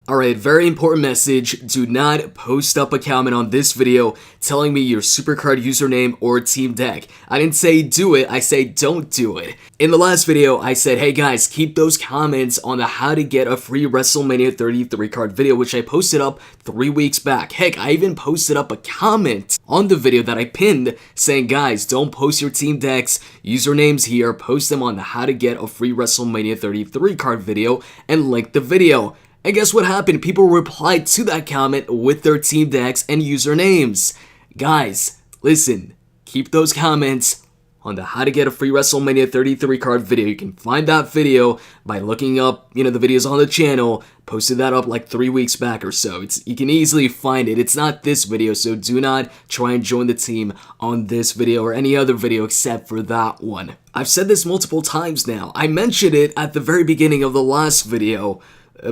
Alright, very important message. Do not post up a comment on this video telling me your Supercard username or team deck. I didn't say do it, I say don't do it. In the last video, I said, hey guys, keep those comments on the how to get a free WrestleMania 33 card video, which I posted up 3 weeks back. Heck, I even posted up a comment on the video that I pinned saying, guys, don't post your team decks, usernames here, post them on the how to get a free WrestleMania 33 card video, and link the video. And guess what happened? People replied to that comment with their team decks and usernames. Guys, listen, keep those comments on the how to get a free WrestleMania 33 card video. You can find that video by looking up, the videos on the channel. Posted that up like 3 weeks back or so. You can easily find it. It's not this video, so do not try and join the team on this video or any other video except for that one. I've said this multiple times now. I mentioned it at the very beginning of the last video,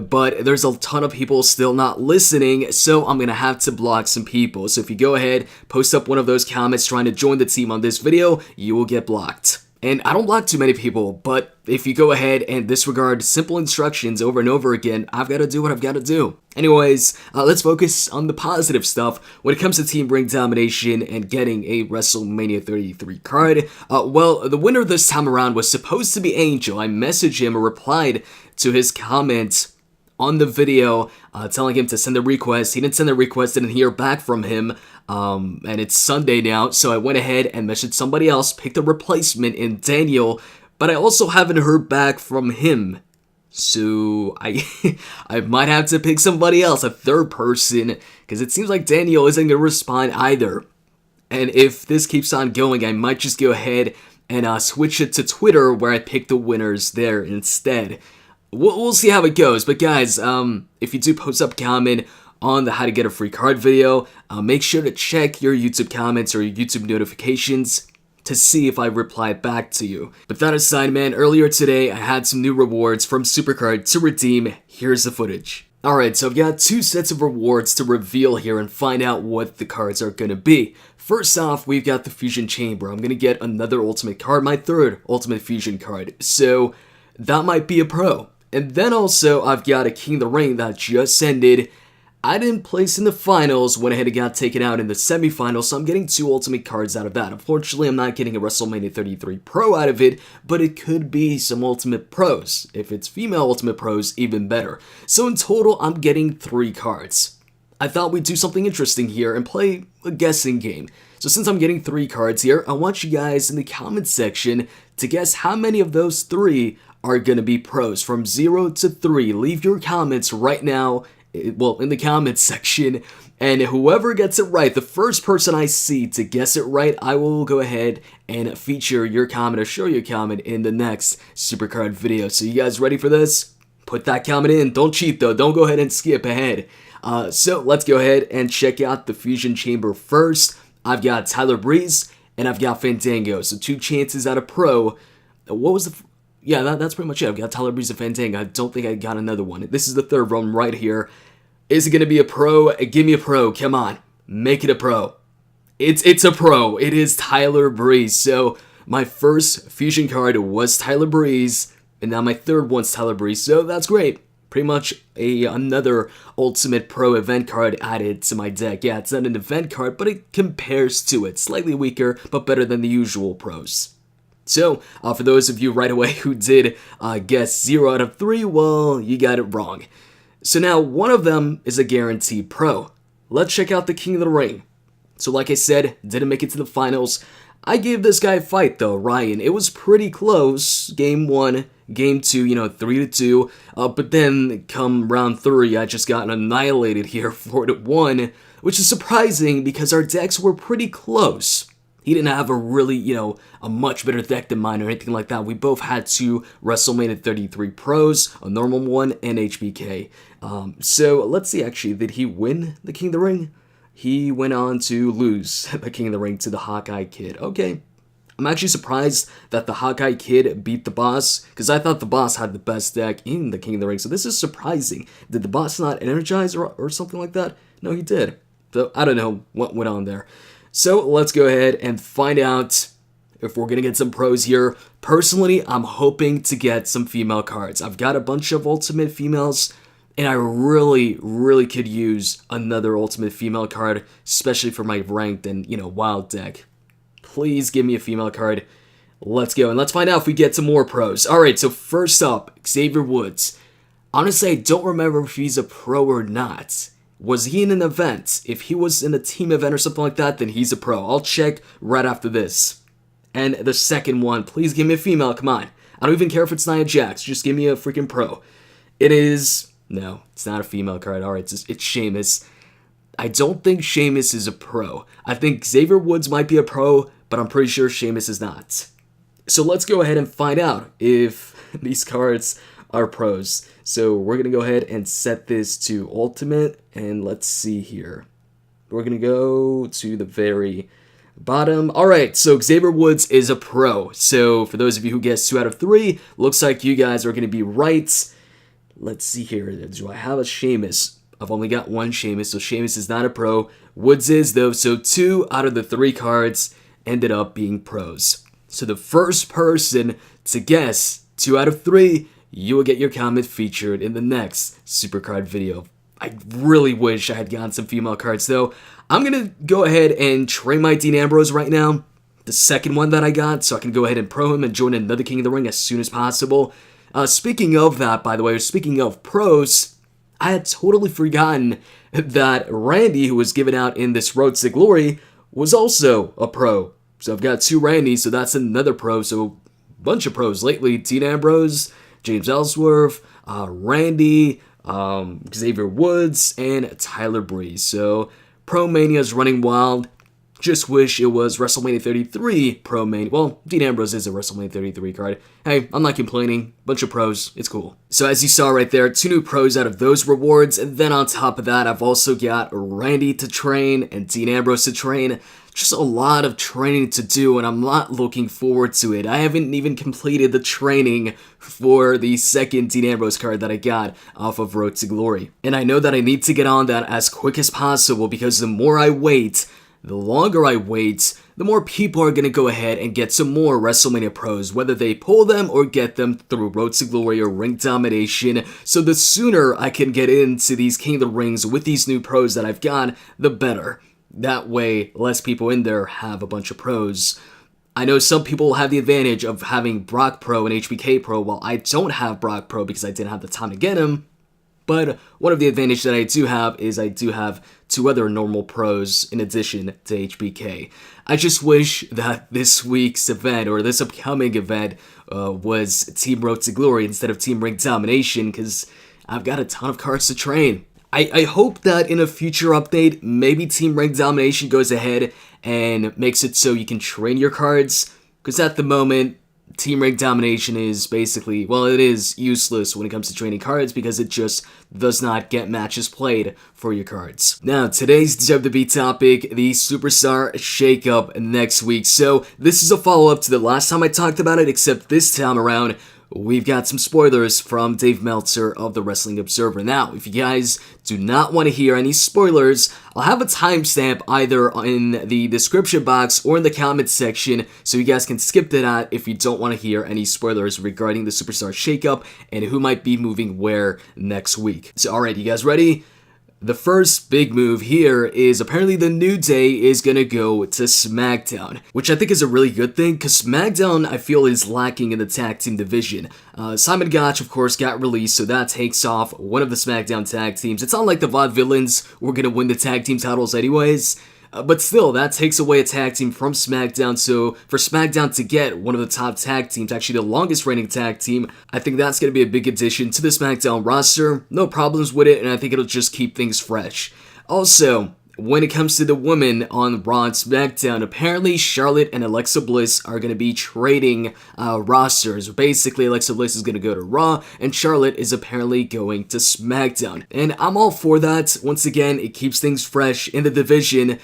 but there's a ton of people still not listening, so I'm gonna have to block some people. So if you go ahead, post up one of those comments trying to join the team on this video, you will get blocked. And I don't block too many people, but if you go ahead and disregard simple instructions over and over again, I've got to do what I've got to do. Anyways, let's focus on the positive stuff when it comes to team ring domination and getting a WrestleMania 33 card. Well, the winner this time around was supposed to be Angel. I messaged him or replied to his comment on the video, telling him to send the request. He didn't send the request, didn't hear back from him, and it's Sunday now, so I went ahead and messaged somebody else, picked a replacement in Daniel, but I also haven't heard back from him. So I might have to pick somebody else, a third person, because it seems like Daniel isn't going to respond either. And if this keeps on going, I might just go ahead and switch it to Twitter, where I pick the winners there instead. We'll see how it goes, but guys, if you do post up a comment on the how to get a free card video, make sure to check your YouTube comments or your YouTube notifications to see if I replied back to you. But that aside, man, earlier today I had some new rewards from Supercard to redeem. Here's the footage. Alright, so I've got 2 sets of rewards to reveal here and find out what the cards are going to be. First off, we've got the Fusion Chamber. I'm going to get another Ultimate card, my 3rd Ultimate Fusion card, so that might be a pro. And then also, I've got a King of the Ring that just ended. I didn't place in the finals, went ahead and got taken out in the semifinals, so I'm getting 2 Ultimate cards out of that. Unfortunately, I'm not getting a WrestleMania 33 Pro out of it, but it could be some Ultimate Pros. If it's female Ultimate Pros, even better. So in total, I'm getting 3 cards. I thought we'd do something interesting here and play a guessing game. So since I'm getting 3 cards here, I want you guys in the comments section to guess how many of those 3 are going to be pros, from 0 to 3. Leave your comments right now, well, in the comments section, and whoever gets it right, the first person I see to guess it right, I will go ahead and feature your comment or show your comment in the next Supercard video. So you guys ready for this? Put that comment in. Don't cheat though. Don't go ahead and skip ahead. So let's go ahead and check out the Fusion Chamber first. I've got Tyler Breeze and I've got Fandango. So 2 chances at a pro. What was the... Yeah, that's pretty much it. I've got Tyler Breeze and Fandango. I don't think I got another one. This is the 3rd one right here. Is it going to be a pro? Give me a pro. Come on. Make it a pro. It's a pro. It is Tyler Breeze. So my first Fusion card was Tyler Breeze, and now my 3rd one's Tyler Breeze. So that's great. Pretty much another Ultimate Pro event card added to my deck. Yeah, it's not an event card, but it compares to it. Slightly weaker, but better than the usual pros. So, for those of you right away who did guess 0 out of 3, well, you got it wrong. So now, one of them is a guaranteed pro. Let's check out the King of the Ring. So like I said, didn't make it to the finals. I gave this guy a fight though, Ryan. It was pretty close. Game 1, Game 2, 3-2. But then, come round 3, I just got annihilated here, 4-1. Which is surprising because our decks were pretty close. He didn't have a really, a much better deck than mine or anything like that. We both had 2 WrestleMania 33 Pros, a normal one, and HBK. So let's see, actually, did he win the King of the Ring? He went on to lose the King of the Ring to the Hawkeye Kid. Okay. I'm actually surprised that the Hawkeye Kid beat the boss, because I thought the boss had the best deck in the King of the Ring. So this is surprising. Did the boss not energize or something like that? No, he did. So I don't know what went on there. So let's go ahead and find out if we're going to get some pros here. Personally, I'm hoping to get some female cards. I've got a bunch of Ultimate females And I really could use another Ultimate female card, especially for my ranked and, wild deck. Please give me a female card. Let's go, and let's find out if we get some more pros. Alright, so first up, Xavier Woods. Honestly, I don't remember if he's a pro or not. Was he in an event? If he was in a team event or something like that, then he's a pro. I'll check right after this. And the second one, please give me a female, come on. I don't even care if it's Nia Jax, just give me a freaking pro. It is... No, it's not a female card. Alright, it's Sheamus. I don't think Sheamus is a pro. I think Xavier Woods might be a pro, but I'm pretty sure Sheamus is not. So let's go ahead and find out if these cards are pros. So we're going to go ahead and set this to Ultimate, and let's see here. We're going to go to the very bottom. Alright, so Xavier Woods is a pro. So for those of you who guessed 2 out of 3, looks like you guys are going to be right. Let's see here. Do I have a Sheamus? I've only got one Sheamus, so Sheamus is not a pro. Woods is, though, so 2 out of the 3 cards ended up being pros. So the first person to guess 2 out of 3, you will get your comment featured in the next Supercard video. I really wish I had gotten some female cards, though. I'm going to go ahead and trade my Dean Ambrose right now, the second one that I got, so I can go ahead and pro him and join another King of the Ring as soon as possible. Speaking of that, by the way, speaking of pros, I had totally forgotten that Randy, who was given out in this Road to Glory, was also a pro. So I've got 2 Randys, so that's another pro. So a bunch of pros lately. Dean Ambrose, James Ellsworth, Randy, Xavier Woods, and Tyler Breeze. So Pro Mania is running wild. Just wish it was WrestleMania 33 Pro Mania. Well, Dean Ambrose is a WrestleMania 33 card. Hey, I'm not complaining. Bunch of pros. It's cool. So as you saw right there, 2 new pros out of those rewards. And then on top of that, I've also got Randy to train and Dean Ambrose to train. Just a lot of training to do, and I'm not looking forward to it. I haven't even completed the training for the second Dean Ambrose card that I got off of Road to Glory. And I know that I need to get on that as quick as possible, because the more I wait, the longer I wait, the more people are going to go ahead and get some more WrestleMania pros, whether they pull them or get them through Road to Glory or Ring Domination. So the sooner I can get into these King of the Rings with these new pros that I've got, the better. That way, less people in there have a bunch of pros. I know some people have the advantage of having Brock Pro and HBK Pro, while I don't have Brock Pro because I didn't have the time to get him. But one of the advantages that I do have is I do have 2 other normal pros in addition to HBK. I just wish that this week's event, or this upcoming event, was Team Road to Glory instead of Team Ring Domination, because I've got a ton of cards to train. I hope that in a future update, maybe Team Ring Domination goes ahead and makes it so you can train your cards, because at the moment, Team Ring Domination is basically, well, it is useless when it comes to training cards, because it just does not get matches played for your cards. Now, today's WWE topic, the Superstar Shakeup next week. So, this is a follow-up to the last time I talked about it, except this time around, we've got some spoilers from Dave Meltzer of the Wrestling Observer. Now, if you guys do not want to hear any spoilers, I'll have a timestamp either in the description box or in the comments section, so you guys can skip to that if you don't want to hear any spoilers regarding the Superstar Shakeup and who might be moving where next week. So, alright, you guys ready? The first big move here is apparently the New Day is going to go to SmackDown, which I think is a really good thing, because SmackDown, I feel, is lacking in the tag team division. Simon Gotch, of course, got released, so that takes off one of the SmackDown tag teams. It's not like the Vaudevillains were going to win the tag team titles anyways. But still, that takes away a tag team from SmackDown, so for SmackDown to get one of the top tag teams, actually the longest reigning tag team, I think that's going to be a big addition to the SmackDown roster. No problems with it, and I think it'll just keep things fresh. Also, when it comes to the women on Raw and SmackDown, apparently Charlotte and Alexa Bliss are going to be trading rosters. Basically, Alexa Bliss is going to go to Raw, and Charlotte is apparently going to SmackDown. And I'm all for that. Once again, it keeps things fresh in the division.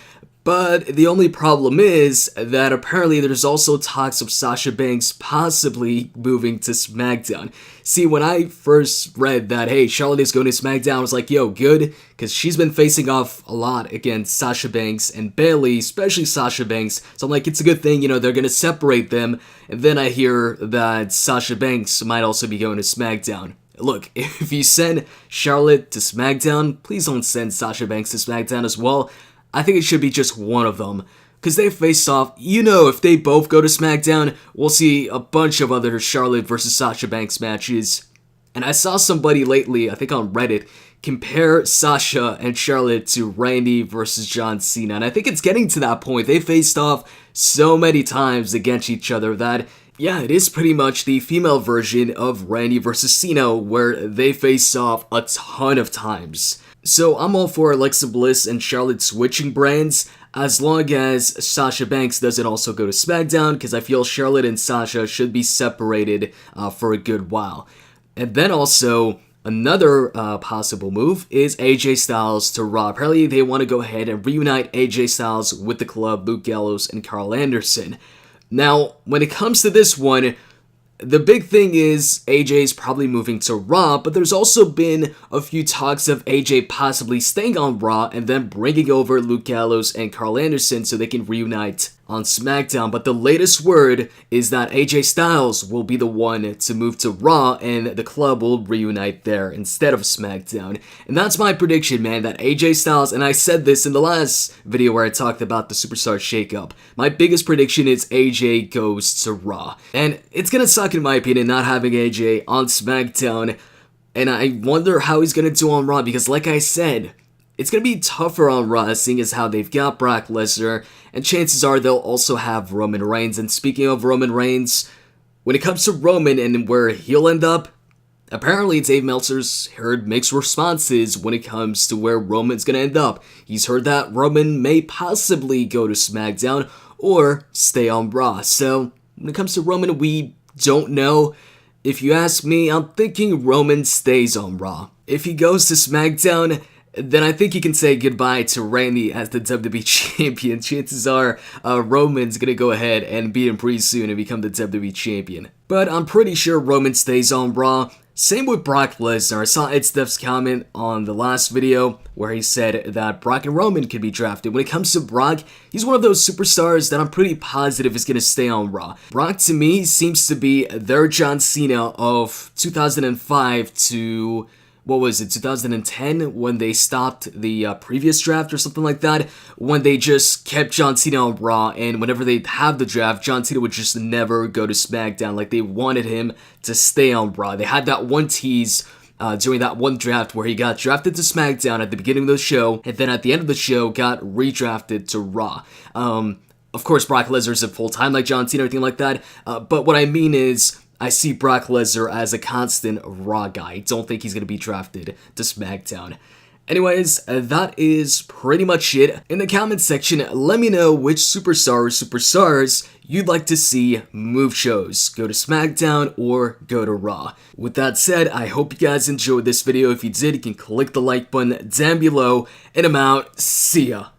But the only problem is that apparently there's also talks of Sasha Banks possibly moving to SmackDown. See, when I first read that, hey, Charlotte is going to SmackDown, I was like, yo, good, because she's been facing off a lot against Sasha Banks and Bayley, especially Sasha Banks, so I'm like, it's a good thing, they're going to separate them, and then I hear that Sasha Banks might also be going to SmackDown. look, if you send Charlotte to SmackDown, please don't send Sasha Banks to SmackDown as well. I think it should be just one of them. Because they faced off, if they both go to SmackDown, we'll see a bunch of other Charlotte versus Sasha Banks matches. And I saw somebody lately, I think on Reddit, compare Sasha and Charlotte to Randy versus John Cena. And I think it's getting to that point. They faced off so many times against each other that, yeah, it is pretty much the female version of Randy versus Cena, where they faced off a ton of times. So I'm all for Alexa Bliss and Charlotte switching brands, as long as Sasha Banks doesn't also go to SmackDown, because I feel Charlotte and Sasha should be separated for a good while. And then also, another possible move is AJ Styles to Raw. Apparently, they want to go ahead and reunite AJ Styles with the Club, Luke Gallows, and Carl Anderson. Now, when it comes to this one, the big thing is AJ's probably moving to Raw, but there's also been a few talks of AJ possibly staying on Raw and then bringing over Luke Gallows and Carl Anderson so they can reunite on SmackDown. But the latest word is that AJ Styles will be the one to move to Raw and the Club will reunite there instead of SmackDown. And that's my prediction, man, that AJ Styles, and I said this in the last video where I talked about the Superstar shakeup, my biggest prediction is AJ goes to Raw. And it's gonna suck in my opinion not having AJ on SmackDown, and I wonder how he's gonna do on Raw, because like I said, it's going to be tougher on Raw, seeing as how they've got Brock Lesnar, and chances are they'll also have Roman Reigns. And speaking of Roman Reigns, when it comes to Roman and where he'll end up, apparently Dave Meltzer's heard mixed responses when it comes to where Roman's going to end up. He's heard that Roman may possibly go to SmackDown or stay on Raw. So when it comes to Roman, we don't know. If you ask me, I'm thinking Roman stays on Raw. If he goes to SmackDown, then I think you can say goodbye to Randy as the WWE Champion. Chances are Roman's gonna go ahead and beat him pretty soon and become the WWE Champion. But I'm pretty sure Roman stays on Raw. Same with Brock Lesnar. I saw Ed Steph's comment on the last video where he said that Brock and Roman could be drafted. When it comes to Brock, he's one of those superstars that I'm pretty positive is going to stay on Raw. Brock, to me, seems to be their John Cena of 2005 to... 2010, when they stopped the previous draft or something like that, when they just kept John Cena on Raw, and whenever they'd have the draft, John Cena would just never go to SmackDown. Like, they wanted him to stay on Raw. They had that one tease during that one draft where he got drafted to SmackDown at the beginning of the show, and then at the end of the show got redrafted to Raw. Of course, Brock Lesnar isn't full-time like John Cena or anything like that, but what I mean is, I see Brock Lesnar as a constant Raw guy. I don't think he's going to be drafted to SmackDown. Anyways, that is pretty much it. In the comments section, let me know which superstar or superstars you'd like to see move shows. Go to SmackDown or go to Raw. With that said, I hope you guys enjoyed this video. If you did, you can click the like button down below, and I'm out. See ya.